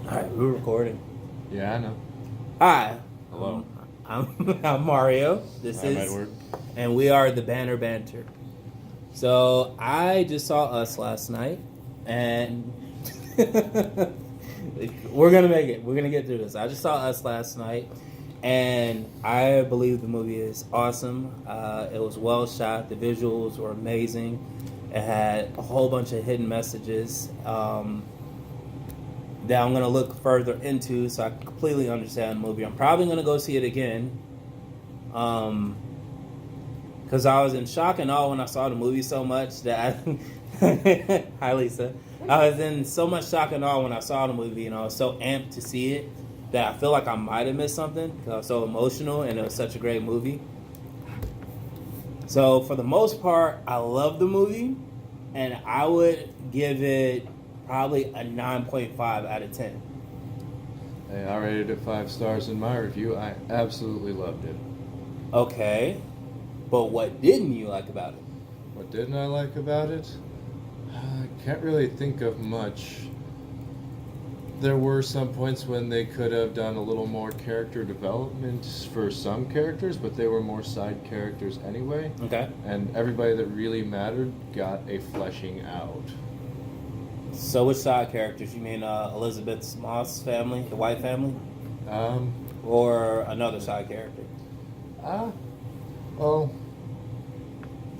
All right, we're recording. Yeah, I know. Hi. Hello. I'm Mario. This I'm is, Edward. and we are the Banner Banter. So I just saw Us last night, and we're gonna make it. We're gonna get through this. I just saw Us last night, and I believe the movie is awesome. It was well shot. The visuals were amazing. It had a whole bunch of hidden messages. That I'm going to look further into so I completely understand the movie. I'm probably going to go see it again. Because I was in shock and awe when I saw the movie so much that Hi, Lisa. I was in so much shock and awe when I saw the movie, and I was so amped to see it that I feel like I might have missed something because I was so emotional and it was such a great movie. So, for the most part, I love the movie, and I would give it probably a 9.5 out of 10. Hey, I rated it 5 stars in my review. I absolutely loved it. Okay, but what didn't you like about it? What didn't I like about it? I can't really think of much. There were some points when they could have done a little more character development for some characters, but they were more side characters anyway. Okay. And everybody that really mattered got a fleshing out. So which side characters? You mean Elizabeth Moss family, the White family? Or another side character? Well,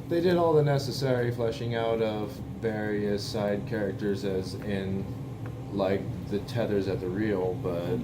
they did all the necessary fleshing out of various side characters as in, like, the tethers at the reel, but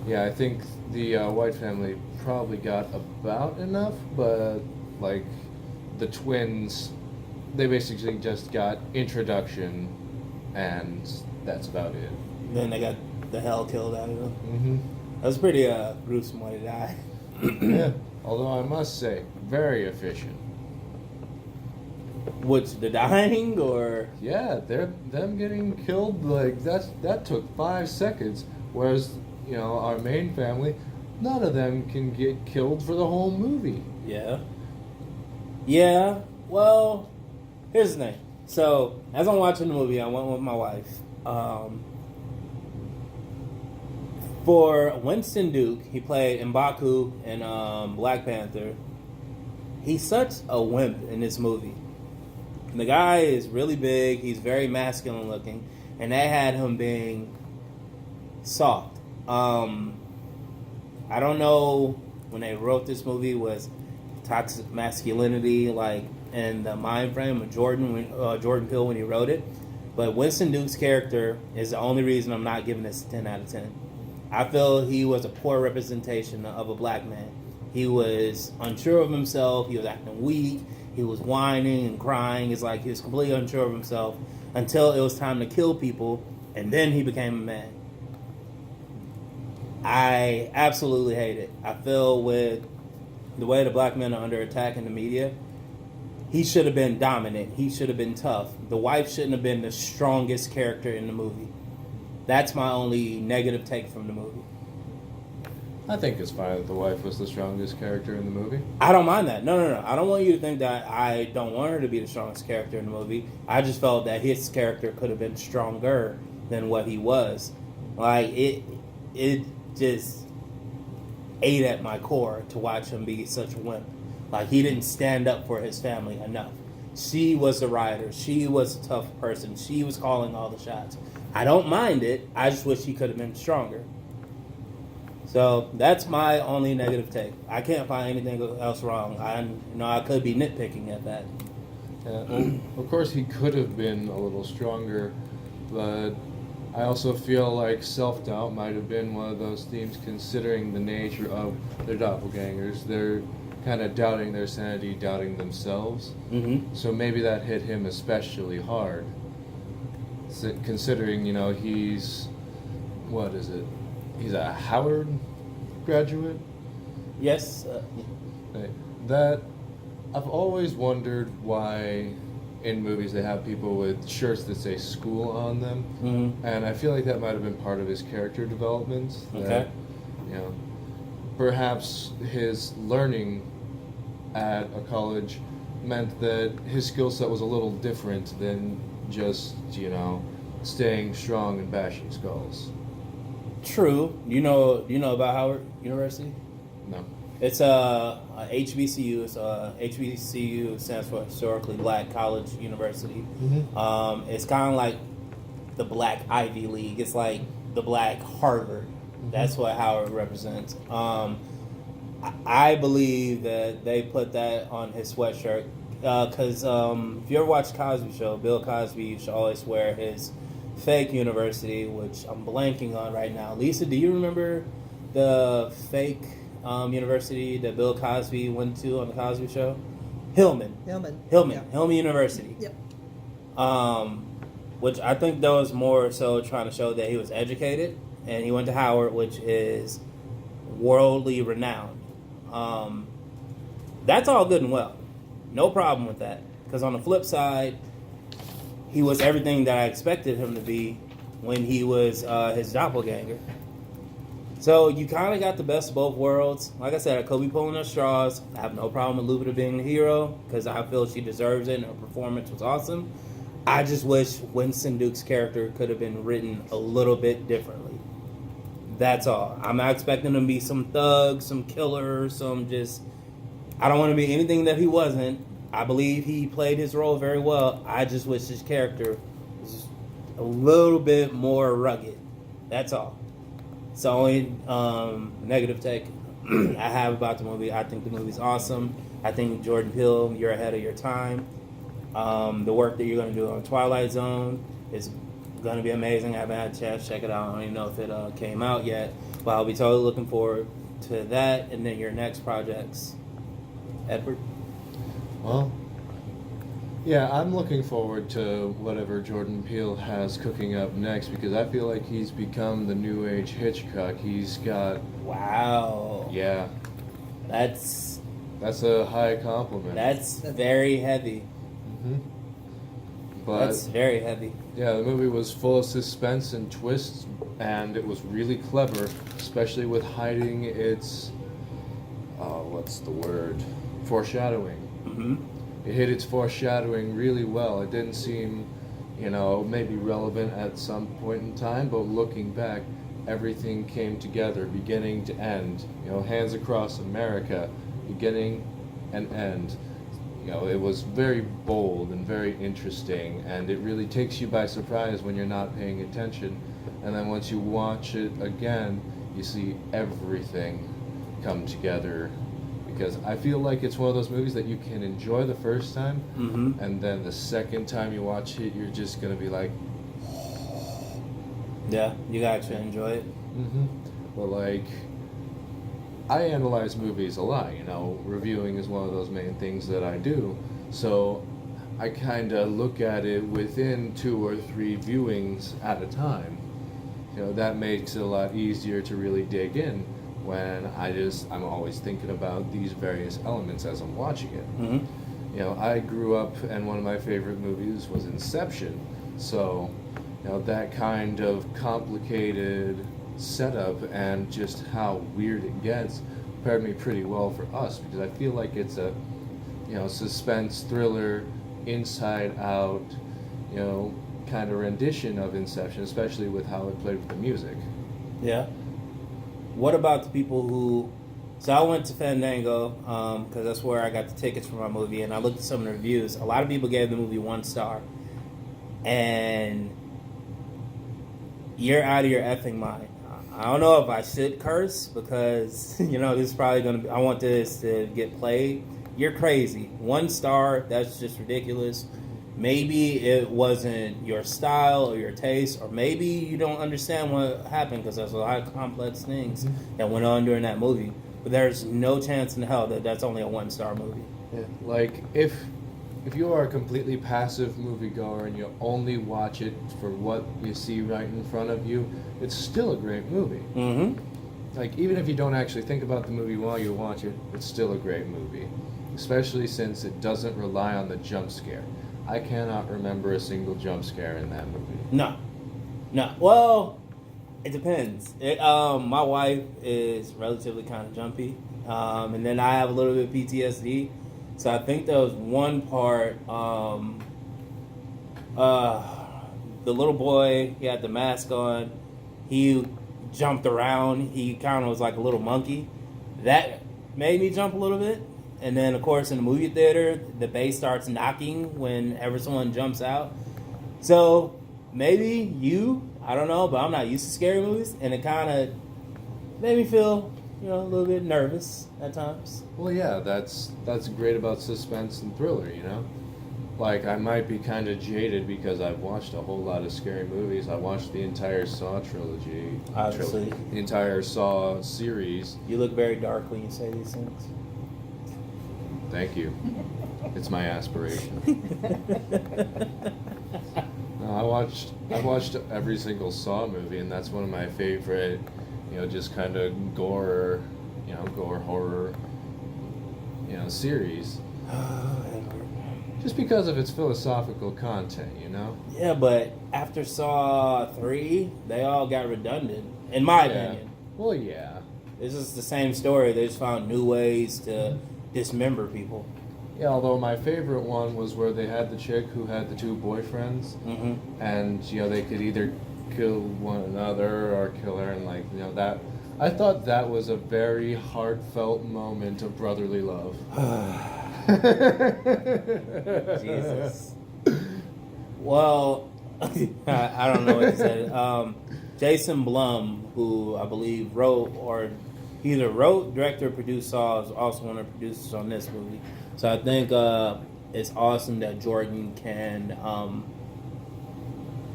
yeah, I think the White family probably got about enough, but, like, the twins, they basically just got introduction, and that's about it. Then they got the hell killed out of them. Mm-hmm. That was a pretty gruesome way to die. Yeah, although I must say, very efficient. Which, the dying, or? Yeah, them getting killed, like, that took 5 seconds, whereas, our main family, none of them can get killed for the whole movie. Yeah. Yeah, well, here's the thing. So, as I'm watching the movie, I went with my wife. For Winston Duke, he played M'Baku in Black Panther. He's such a wimp in this movie. And the guy is really big. He's very masculine looking. And that had him being soft. I don't know when they wrote this movie was toxic masculinity, like in the mind frame of Jordan Peele when he wrote it. But Winston Duke's character is the only reason I'm not giving this a 10 out of 10. I feel he was a poor representation of a black man. He was unsure of himself. He was acting weak. He was whining and crying. It's like he was completely unsure of himself until it was time to kill people, and then he became a man. I absolutely hate it. I feel with the way the black men are under attack in the media, he should have been dominant. He should have been tough. The wife shouldn't have been the strongest character in the movie. That's my only negative take from the movie. I think it's fine that the wife was the strongest character in the movie. I don't mind that. No. I don't want you to think that I don't want her to be the strongest character in the movie. I just felt that his character could have been stronger than what he was. Like, it just ate at my core to watch him be such a wimp. Like, he didn't stand up for his family enough. She was the rider. She was a tough person. She was calling all the shots. I don't mind it. I just wish he could have been stronger. So that's my only negative take. I can't find anything else wrong. I could be nitpicking at that. Yeah, well, of course, he could have been a little stronger, but I also feel like self-doubt might have been one of those themes, considering the nature of their doppelgangers. They're kind of doubting their sanity, doubting themselves. Mm-hmm. So maybe that hit him especially hard, considering, he's, what is it? He's a Howard graduate? Yes. That, I've always wondered why in movies they have people with shirts that say school on them. Mm-hmm. And I feel like that might have been part of his character development. Okay. That, perhaps his learning at a college meant that his skill set was a little different than just, staying strong and bashing skulls. True. You know about Howard University? No. It's a HBCU. It's HBCU stands for Historically Black College University. Mm-hmm. It's kind of like the Black Ivy League. It's like the Black Harvard. Mm-hmm. That's what Howard represents. I believe that they put that on his sweatshirt because if you ever watch Cosby Show, Bill Cosby used to always wear his fake university, which I'm blanking on right now. Lisa, do you remember the fake university that Bill Cosby went to on the Cosby Show? Hillman. Yeah. Hillman University. Yep. Which I think that was more so trying to show that he was educated, and he went to Howard, which is worldly renowned. That's all good and well. No problem with that. Because on the flip side, he was everything that I expected him to be when he was his doppelganger. So you kind of got the best of both worlds. Like I said, Kobe pulling her straws. I have no problem with Lupita being the hero because I feel she deserves it and her performance was awesome. I just wish Winston Duke's character could have been written a little bit differently. That's all. I'm not expecting him to be some thug, some killer, some just... I don't want to be anything that he wasn't. I believe he played his role very well. I just wish his character was just a little bit more rugged. That's all. It's the only negative take I have about the movie. I think the movie's awesome. I think Jordan Peele, you're ahead of your time. The work that you're going to do on Twilight Zone is going to be amazing. I haven't had a chance to check it out. I don't even know if it came out yet. But I'll be totally looking forward to that and then your next projects. Edward? Well, yeah, I'm looking forward to whatever Jordan Peele has cooking up next because I feel like he's become the new age Hitchcock. He's got... Wow. Yeah. That's a high compliment. That's very heavy. Mm-hmm. But That's very heavy. yeah, the movie was full of suspense and twists, and it was really clever, especially with hiding its... what's the word? Foreshadowing. Mm-hmm. It hit its foreshadowing really well. It didn't seem, maybe relevant at some point in time, but looking back, everything came together, beginning to end. Hands Across America, beginning and end. It was very bold and very interesting, and it really takes you by surprise when you're not paying attention. And then once you watch it again, you see everything come together. Because I feel like it's one of those movies that you can enjoy the first time, Mm-hmm. and then the second time you watch it, you're just going to be like... Yeah, you got to enjoy it. Mm-hmm. But I analyze movies a lot, reviewing is one of those main things that I do. So I kind of look at it within 2 or 3 viewings at a time. That makes it a lot easier to really dig in when I'm always thinking about these various elements as I'm watching it. Mm-hmm. I grew up and one of my favorite movies was Inception. So, that kind of complicated setup and just how weird it gets prepared me pretty well for Us because I feel like it's a, suspense thriller, inside out, kind of rendition of Inception, especially with how it played with the music. Yeah. What about the people who... So I went to Fandango because that's where I got the tickets for my movie, and I looked at some of the reviews. A lot of people gave the movie 1 star. And you're out of your effing mind. I don't know if I should curse because, this is probably going to be... I want this to get played. You're crazy. 1 star, that's just ridiculous. Maybe it wasn't your style or your taste, or maybe you don't understand what happened because there's a lot of complex things that went on during that movie. But there's no chance in hell that that's only a 1 star movie. Yeah. If you are a completely passive moviegoer and you only watch it for what you see right in front of you, it's still a great movie. Mm-hmm. Even if you don't actually think about the movie while you watch it, it's still a great movie. Especially since it doesn't rely on the jump scare. I cannot remember a single jump scare in that movie. No. Well, it depends. My wife is relatively kind of jumpy, and then I have a little bit of PTSD. So I think there was one part. the little boy, he had the mask on. He jumped around. He kind of was like a little monkey. That made me jump a little bit. And then, of course, in the movie theater, the bass starts knocking whenever someone jumps out. So maybe I don't know, but I'm not used to scary movies, and it kind of made me feel, a little bit nervous at times. Well, yeah, that's great about suspense and thriller, Like, I might be kind of jaded because I've watched a whole lot of scary movies. I watched the entire Saw trilogy. Obviously. The entire Saw series. You look very dark when you say these things. Thank you. It's my aspiration. No, I've watched every single Saw movie, and that's one of my favorite, just kind of gore horror, series. Just because of its philosophical content, Yeah, but after Saw 3, they all got redundant, in my opinion. Well, yeah. It's just the same story. They just found new ways to dismember people. Yeah, although my favorite one was where they had the chick who had the two boyfriends, and they could either kill one another or kill her, and that. I thought that was a very heartfelt moment of brotherly love. Jesus. Well, I don't know what to say. Jason Blum, who I believe either wrote, directed, or produced Saw, is also one of the producers on this movie. So I think it's awesome that Jordan can,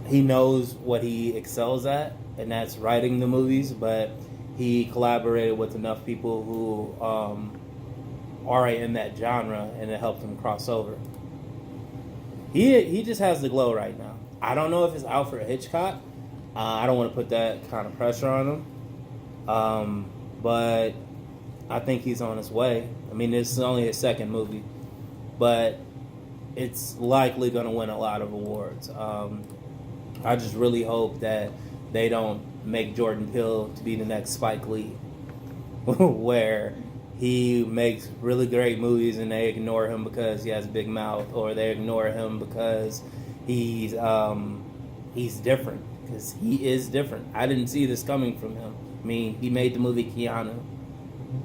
he knows what he excels at, and that's writing the movies, but he collaborated with enough people who are in that genre, and it helped him cross over. He just has the glow right now. I don't know if it's Alfred Hitchcock. I don't want to put that kind of pressure on him. But I think he's on his way. I mean, this is only his second movie, but it's likely going to win a lot of awards. I just really hope that they don't make Jordan Peele to be the next Spike Lee, where he makes really great movies and they ignore him because he has a big mouth, or they ignore him because he's different, because he is different. I didn't see this coming from him. I mean, he made the movie Keanu.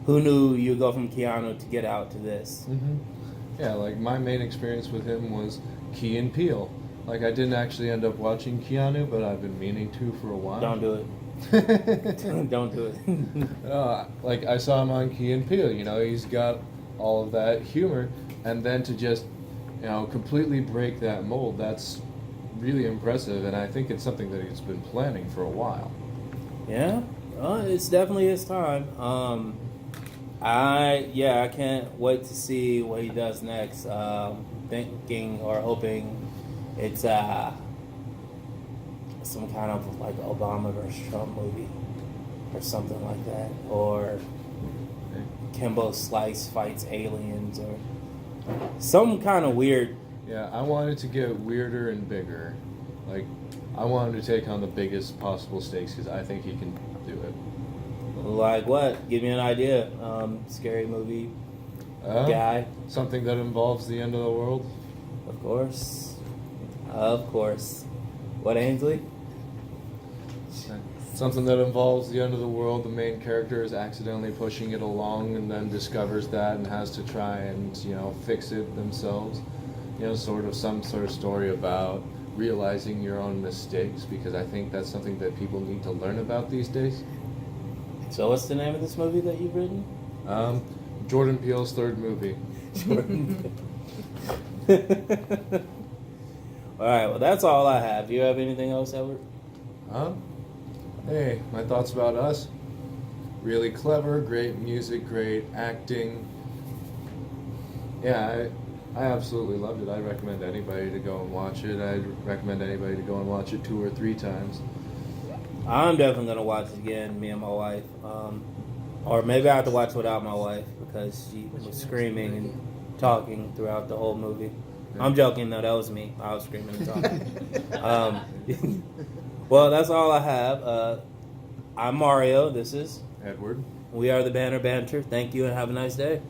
Who knew you'd go from Keanu to Get Out to this? Mm-hmm. Yeah, like my main experience with him was Key and Peele. Like, I didn't actually end up watching Keanu, but I've been meaning to for a while. Don't do it. Don't do it. Like, I saw him on Key and Peele. He's got all of that humor, and then to just, completely break that mold, that's really impressive, and I think it's something that he's been planning for a while. Yeah, it's definitely his time. I can't wait to see what he does next. Thinking or hoping it's some kind of like Obama versus Trump movie or something like that, or Kimbo Slice fights aliens, or some kind of weird. Yeah, I wanted to get weirder and bigger. Like, I want him to take on the biggest possible stakes because I think he can do it. Like what? Give me an idea. Scary movie guy. Something that involves the end of the world. Of course. Of course. What, Ainsley? Something that involves the end of the world. The main character is accidentally pushing it along and then discovers that and has to try and, fix it themselves. Some sort of story about realizing your own mistakes, because I think that's something that people need to learn about these days. So what's the name of this movie that you've written? Jordan Peele's third movie. Jordan. All right, well, that's all I have. Do you have anything else, Edward? Hey, my thoughts about Us. Really clever, great music, great acting. Yeah, I absolutely loved it. I'd recommend anybody to go and watch it. I'd recommend anybody to go and watch it 2 or 3 times. I'm definitely going to watch it again, me and my wife. Or maybe I have to watch without my wife because she was screaming and talking throughout the whole movie. Yeah. I'm joking, though. That was me. I was screaming and talking. Well, that's all I have. I'm Mario. This is Edward. We are the Banner Banter. Thank you and have a nice day.